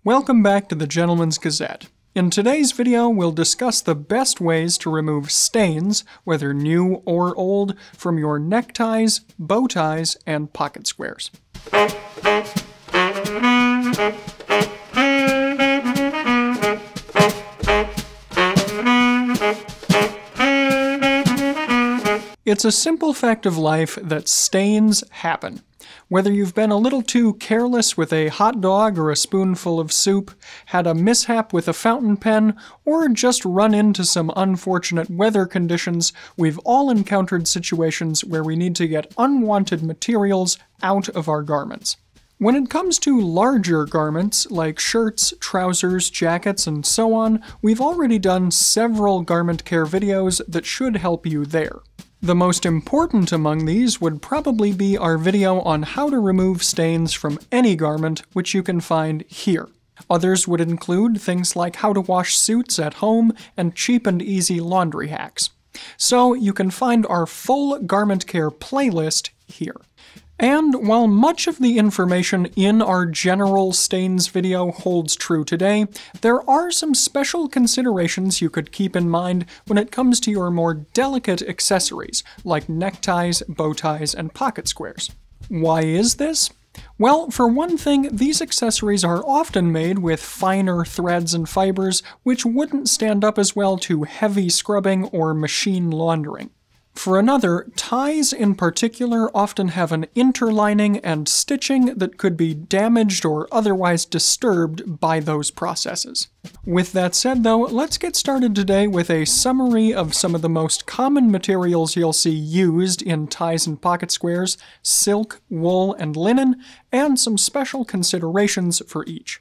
Welcome back to the Gentleman's Gazette. In today's video, we'll discuss the best ways to remove stains, whether new or old, from your neckties, bow ties, and pocket squares. It's a simple fact of life that stains happen. Whether you've been a little too careless with a hot dog or a spoonful of soup, had a mishap with a fountain pen, or just run into some unfortunate weather conditions, we've all encountered situations where we need to get unwanted materials out of our garments. When it comes to larger garments, like shirts, trousers, jackets, and so on, we've already done several garment care videos that should help you there. The most important among these would probably be our video on how to remove stains from any garment, which you can find here. Others would include things like how to wash suits at home and cheap and easy laundry hacks. So you can find our full garment care playlist here. And while much of the information in our general stains video holds true today, there are some special considerations you could keep in mind when it comes to your more delicate accessories, like neckties, bow ties, and pocket squares. Why is this? Well, for one thing, these accessories are often made with finer threads and fibers, which wouldn't stand up as well to heavy scrubbing or machine laundering. For another, ties in particular often have an interlining and stitching that could be damaged or otherwise disturbed by those processes. With that said though, let's get started today with a summary of some of the most common materials you'll see used in ties and pocket squares, silk, wool, and linen, and some special considerations for each.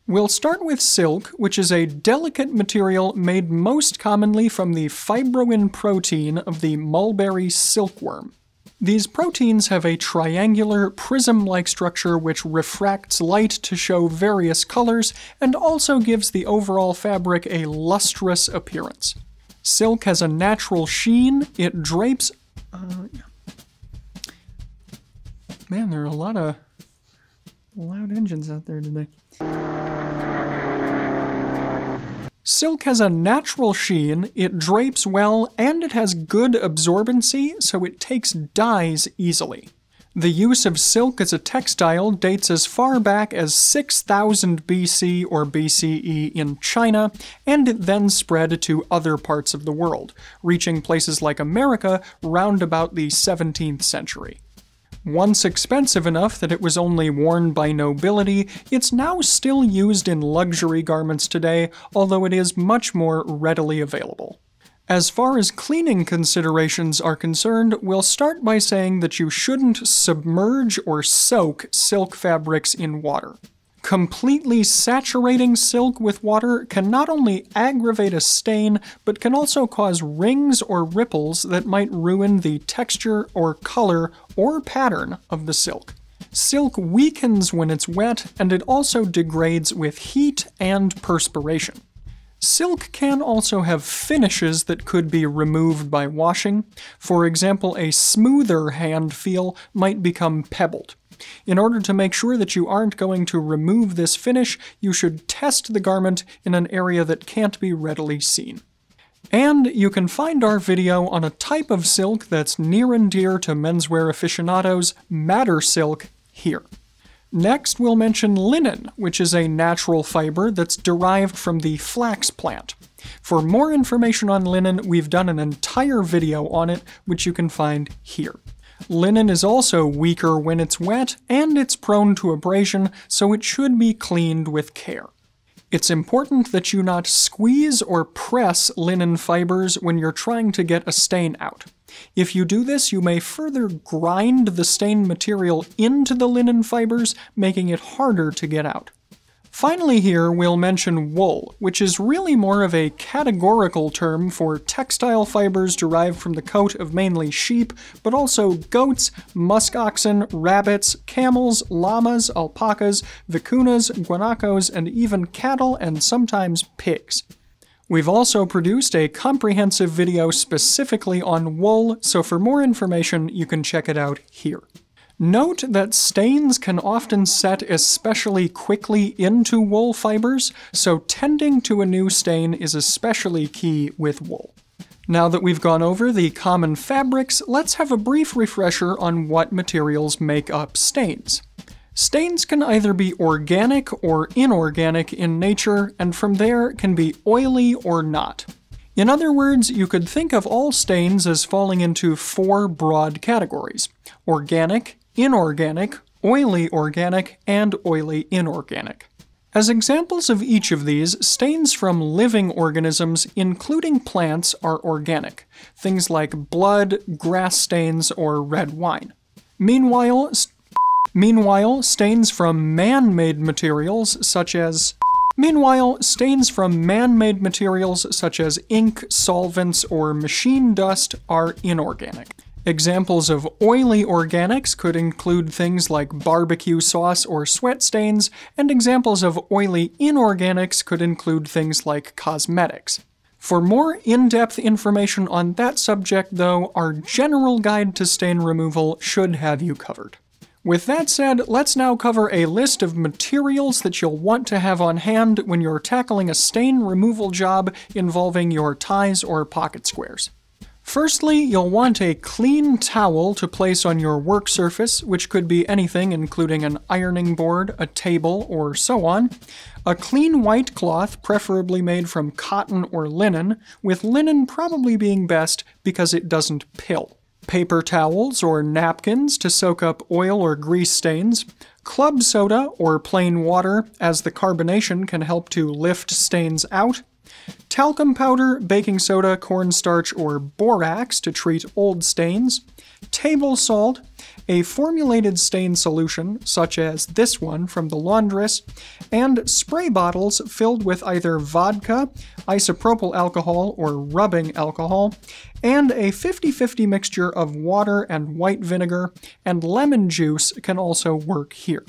We'll start with silk, which is a delicate material made most commonly from the fibroin protein of the mulberry silkworm. These proteins have a triangular, prism-like structure which refracts light to show various colors and also gives the overall fabric a lustrous appearance. Silk has a natural sheen, it drapes... Man, there are a lot of loud engines out there today. Silk has a natural sheen, it drapes well, and it has good absorbency, so it takes dyes easily. The use of silk as a textile dates as far back as 6000 BC or BCE in China, and it then spread to other parts of the world, reaching places like America round about the 17th century. Once expensive enough that it was only worn by nobility, it's now still used in luxury garments today, although it is much more readily available. As far as cleaning considerations are concerned, we'll start by saying that you shouldn't submerge or soak silk fabrics in water. Completely saturating silk with water can not only aggravate a stain, but can also cause rings or ripples that might ruin the texture or color or pattern of the silk. Silk weakens when it's wet, and it also degrades with heat and perspiration. Silk can also have finishes that could be removed by washing. For example, a smoother hand feel might become pebbled. In order to make sure that you aren't going to remove this finish, you should test the garment in an area that can't be readily seen. And you can find our video on a type of silk that's near and dear to menswear aficionados, madder silk, here. Next, we'll mention linen, which is a natural fiber that's derived from the flax plant. For more information on linen, we've done an entire video on it, which you can find here. Linen is also weaker when it's wet, and it's prone to abrasion, so it should be cleaned with care. It's important that you not squeeze or press linen fibers when you're trying to get a stain out. If you do this, you may further grind the stained material into the linen fibers, making it harder to get out. Finally here, we'll mention wool, which is really more of a categorical term for textile fibers derived from the coat of mainly sheep, but also goats, musk oxen, rabbits, camels, llamas, alpacas, vicunas, guanacos, and even cattle and sometimes pigs. We've also produced a comprehensive video specifically on wool, so for more information you can check it out here. Note that stains can often set especially quickly into wool fibers, so tending to a new stain is especially key with wool. Now that we've gone over the common fabrics, let's have a brief refresher on what materials make up stains. Stains can either be organic or inorganic in nature, and from there can be oily or not. In other words, you could think of all stains as falling into 4 broad categories: organic, inorganic, oily organic, and oily inorganic. As examples of each of these, stains from living organisms, including plants, are organic, things like blood, grass stains, or red wine. Meanwhile, stains from man-made materials such as ink, solvents, or machine dust are inorganic. Examples of oily organics could include things like barbecue sauce or sweat stains, and examples of oily inorganics could include things like cosmetics. For more in-depth information on that subject, though, our general guide to stain removal should have you covered. With that said, let's now cover a list of materials that you'll want to have on hand when you're tackling a stain removal job involving your ties or pocket squares. Firstly, you'll want a clean towel to place on your work surface, which could be anything including an ironing board, a table, or so on. A clean white cloth, preferably made from cotton or linen, with linen probably being best because it doesn't pill. Paper towels or napkins to soak up oil or grease stains. Club soda or plain water, as the carbonation can help to lift stains out. Talcum powder, baking soda, cornstarch, or borax to treat old stains. Table salt, a formulated stain solution, such as this one from the laundress, and spray bottles filled with either vodka, isopropyl alcohol, or rubbing alcohol, and a 50-50 mixture of water and white vinegar, and lemon juice can also work here.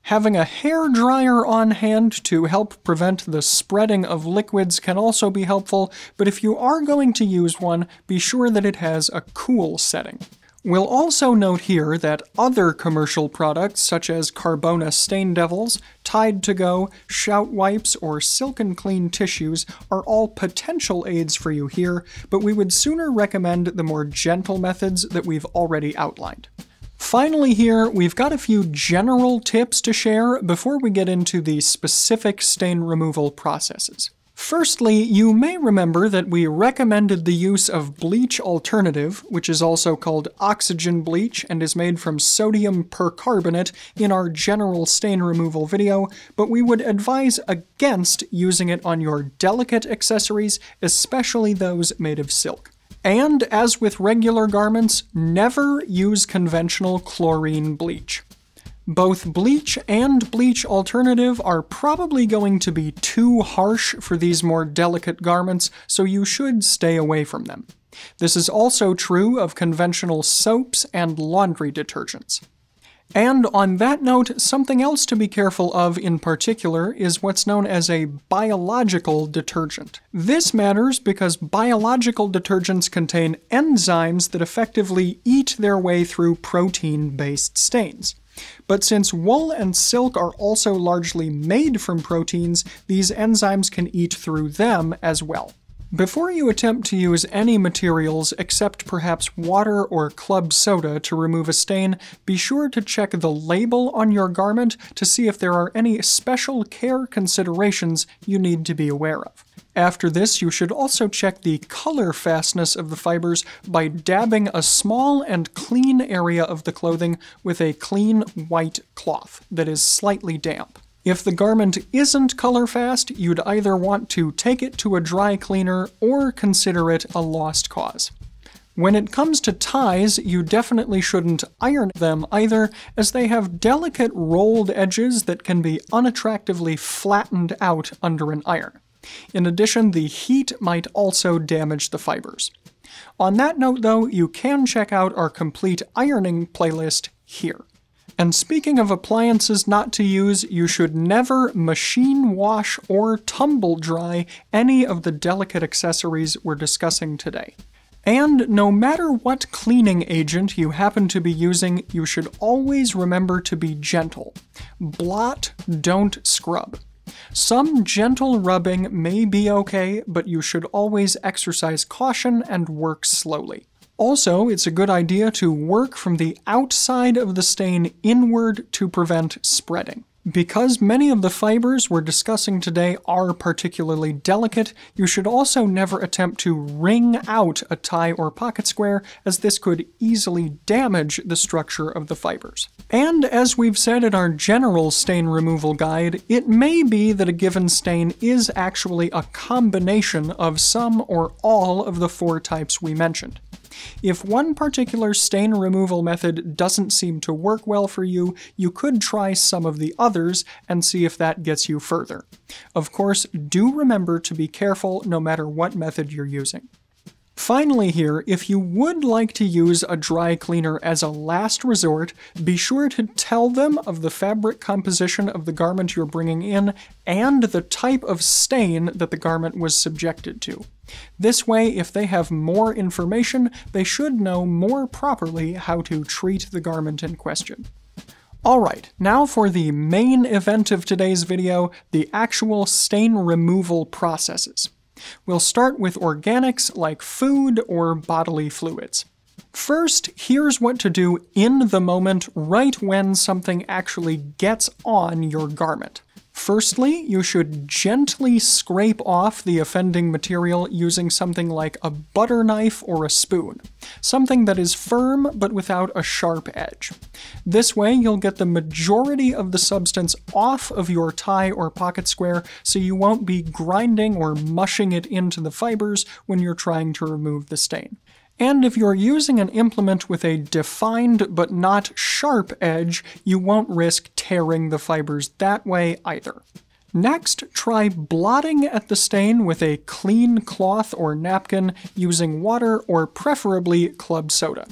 Having a hair dryer on hand to help prevent the spreading of liquids can also be helpful, but if you are going to use one, be sure that it has a cool setting. We'll also note here that other commercial products such as Carbona Stain Devils, Tide to Go, Shout Wipes, or Silk and Clean tissues are all potential aids for you here, but we would sooner recommend the more gentle methods that we've already outlined. Finally here, we've got a few general tips to share before we get into the specific stain removal processes. Firstly, you may remember that we recommended the use of bleach alternative, which is also called oxygen bleach and is made from sodium percarbonate, in our general stain removal video, but we would advise against using it on your delicate accessories, especially those made of silk. And, as with regular garments, never use conventional chlorine bleach. Both bleach and bleach alternative are probably going to be too harsh for these more delicate garments, so you should stay away from them. This is also true of conventional soaps and laundry detergents. And on that note, something else to be careful of in particular is what's known as a biological detergent. This matters because biological detergents contain enzymes that effectively eat their way through protein-based stains. But since wool and silk are also largely made from proteins, these enzymes can eat through them as well. Before you attempt to use any materials except perhaps water or club soda to remove a stain, be sure to check the label on your garment to see if there are any special care considerations you need to be aware of. After this, you should also check the color fastness of the fibers by dabbing a small and clean area of the clothing with a clean white cloth that is slightly damp. If the garment isn't color fast, you'd either want to take it to a dry cleaner or consider it a lost cause. When it comes to ties, you definitely shouldn't iron them either, as they have delicate rolled edges that can be unattractively flattened out under an iron. In addition, the heat might also damage the fibers. On that note, though, you can check out our complete ironing playlist here. And speaking of appliances not to use, you should never machine wash or tumble dry any of the delicate accessories we're discussing today. And no matter what cleaning agent you happen to be using, you should always remember to be gentle. Blot, don't scrub. Some gentle rubbing may be okay, but you should always exercise caution and work slowly. Also, it's a good idea to work from the outside of the stain inward to prevent spreading. Because many of the fibers we're discussing today are particularly delicate, you should also never attempt to wring out a tie or pocket square, as this could easily damage the structure of the fibers. And as we've said in our general stain removal guide, it may be that a given stain is actually a combination of some or all of the 4 types we mentioned. If one particular stain removal method doesn't seem to work well for you, you could try some of the others and see if that gets you further. Of course, do remember to be careful no matter what method you're using. Finally here, if you would like to use a dry cleaner as a last resort, be sure to tell them of the fabric composition of the garment you're bringing in and the type of stain that the garment was subjected to. This way, if they have more information, they should know more properly how to treat the garment in question. Alright, now for the main event of today's video, the actual stain removal processes. We'll start with organics like food or bodily fluids. First, here's what to do in the moment right when something actually gets on your garment. Firstly, you should gently scrape off the offending material using something like a butter knife or a spoon, something that is firm but without a sharp edge. This way, you'll get the majority of the substance off of your tie or pocket square, so you won't be grinding or mushing it into the fibers when you're trying to remove the stain. And if you're using an implement with a defined but not sharp edge, you won't risk tearing the fibers that way either. Next, try blotting at the stain with a clean cloth or napkin using water or preferably club soda.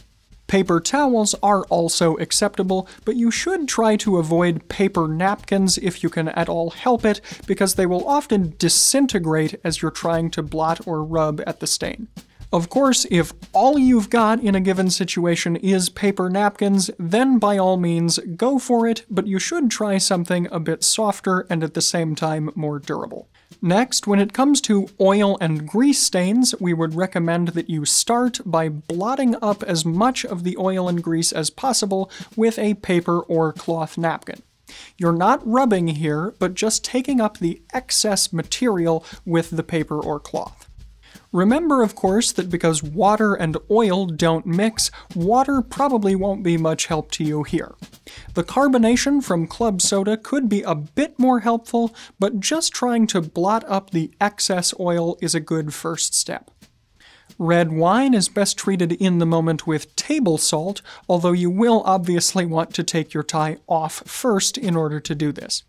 Paper towels are also acceptable, but you should try to avoid paper napkins if you can at all help it, because they will often disintegrate as you're trying to blot or rub at the stain. Of course, if all you've got in a given situation is paper napkins, then by all means go for it, but you should try something a bit softer and at the same time more durable. Next, when it comes to oil and grease stains, we would recommend that you start by blotting up as much of the oil and grease as possible with a paper or cloth napkin. You're not rubbing here, but just taking up the excess material with the paper or cloth. Remember, of course, that because water and oil don't mix, water probably won't be much help to you here. The carbonation from club soda could be a bit more helpful, but just trying to blot up the excess oil is a good first step. Red wine is best treated in the moment with table salt, although you will obviously want to take your tie off first in order to do this.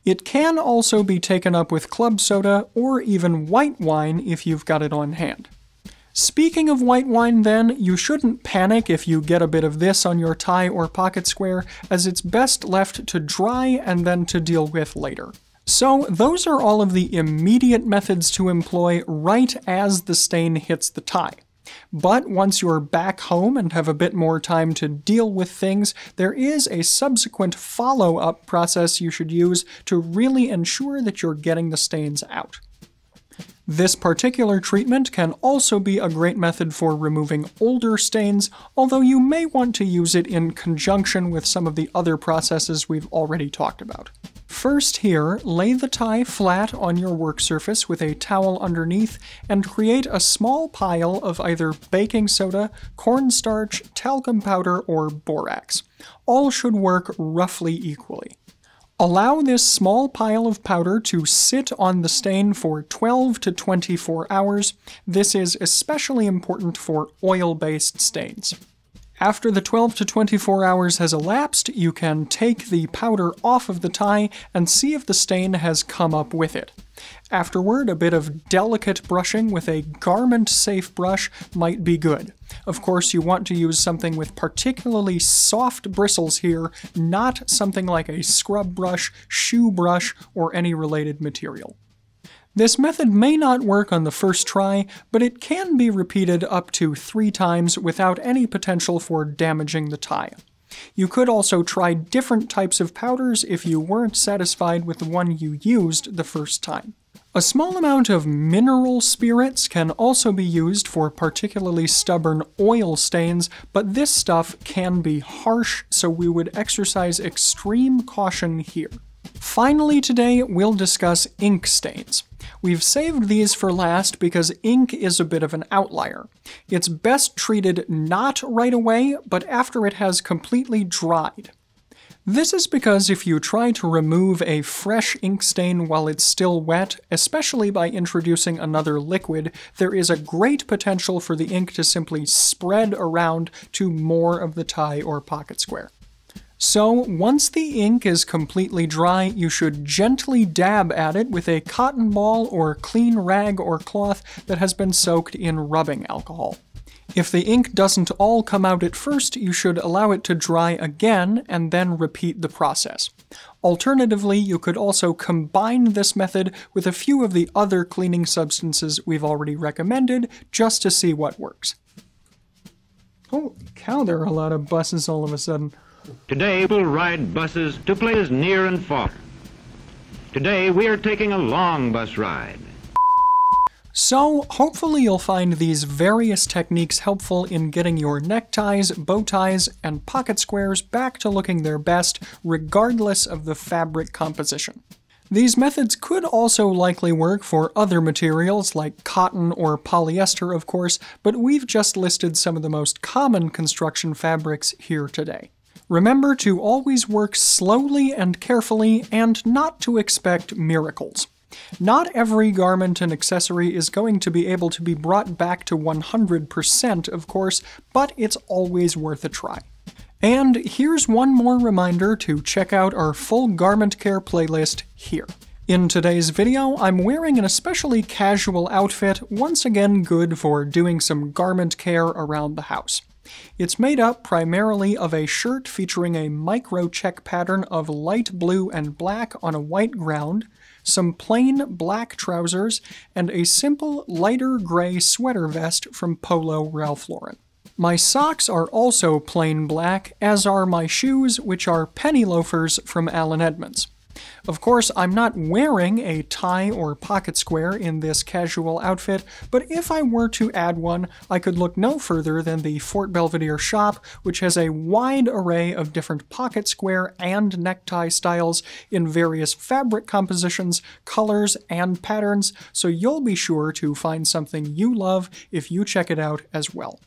It can also be taken up with club soda or even white wine if you've got it on hand. Speaking of white wine then, you shouldn't panic if you get a bit of this on your tie or pocket square, as it's best left to dry and then to deal with later. So those are all of the immediate methods to employ right as the stain hits the tie. But once you're back home and have a bit more time to deal with things, there is a subsequent follow-up process you should use to really ensure that you're getting the stains out. This particular treatment can also be a great method for removing older stains, although you may want to use it in conjunction with some of the other processes we've already talked about. First here, lay the tie flat on your work surface with a towel underneath and create a small pile of either baking soda, cornstarch, talcum powder, or borax. All should work roughly equally. Allow this small pile of powder to sit on the stain for 12 to 24 hours. This is especially important for oil-based stains. After the 12 to 24 hours has elapsed, you can take the powder off of the tie and see if the stain has come up with it. Afterward, a bit of delicate brushing with a garment-safe brush might be good. Of course, you want to use something with particularly soft bristles here, not something like a scrub brush, shoe brush, or any related material. This method may not work on the first try, but it can be repeated up to 3 times without any potential for damaging the tie. You could also try different types of powders if you weren't satisfied with the one you used the first time. A small amount of mineral spirits can also be used for particularly stubborn oil stains, but this stuff can be harsh, so we would exercise extreme caution here. Finally today, we'll discuss ink stains. We've saved these for last because ink is a bit of an outlier. It's best treated not right away, but after it has completely dried. This is because if you try to remove a fresh ink stain while it's still wet, especially by introducing another liquid, there is a great potential for the ink to simply spread around to more of the tie or pocket square. So, once the ink is completely dry, you should gently dab at it with a cotton ball or clean rag or cloth that has been soaked in rubbing alcohol. If the ink doesn't all come out at first, you should allow it to dry again and then repeat the process. Alternatively, you could also combine this method with a few of the other cleaning substances we've already recommended just to see what works. Holy cow, there are a lot of buses all of a sudden. Today we'll ride buses to places near and far. Today we are taking a long bus ride. So, hopefully you'll find these various techniques helpful in getting your neckties, bow ties, and pocket squares back to looking their best, regardless of the fabric composition. These methods could also likely work for other materials like cotton or polyester, of course, but we've just listed some of the most common construction fabrics here today. Remember to always work slowly and carefully and not to expect miracles. Not every garment and accessory is going to be able to be brought back to 100%, of course, but it's always worth a try. And here's one more reminder to check out our full garment care playlist here. In today's video, I'm wearing an especially casual outfit, once again good for doing some garment care around the house. It's made up primarily of a shirt featuring a micro-check pattern of light blue and black on a white ground, some plain black trousers, and a simple lighter gray sweater vest from Polo Ralph Lauren. My socks are also plain black, as are my shoes, which are penny loafers from Allen Edmonds. Of course, I'm not wearing a tie or pocket square in this casual outfit, but if I were to add one, I could look no further than the Fort Belvedere shop, which has a wide array of different pocket square and necktie styles in various fabric compositions, colors, and patterns, so you'll be sure to find something you love if you check it out as well.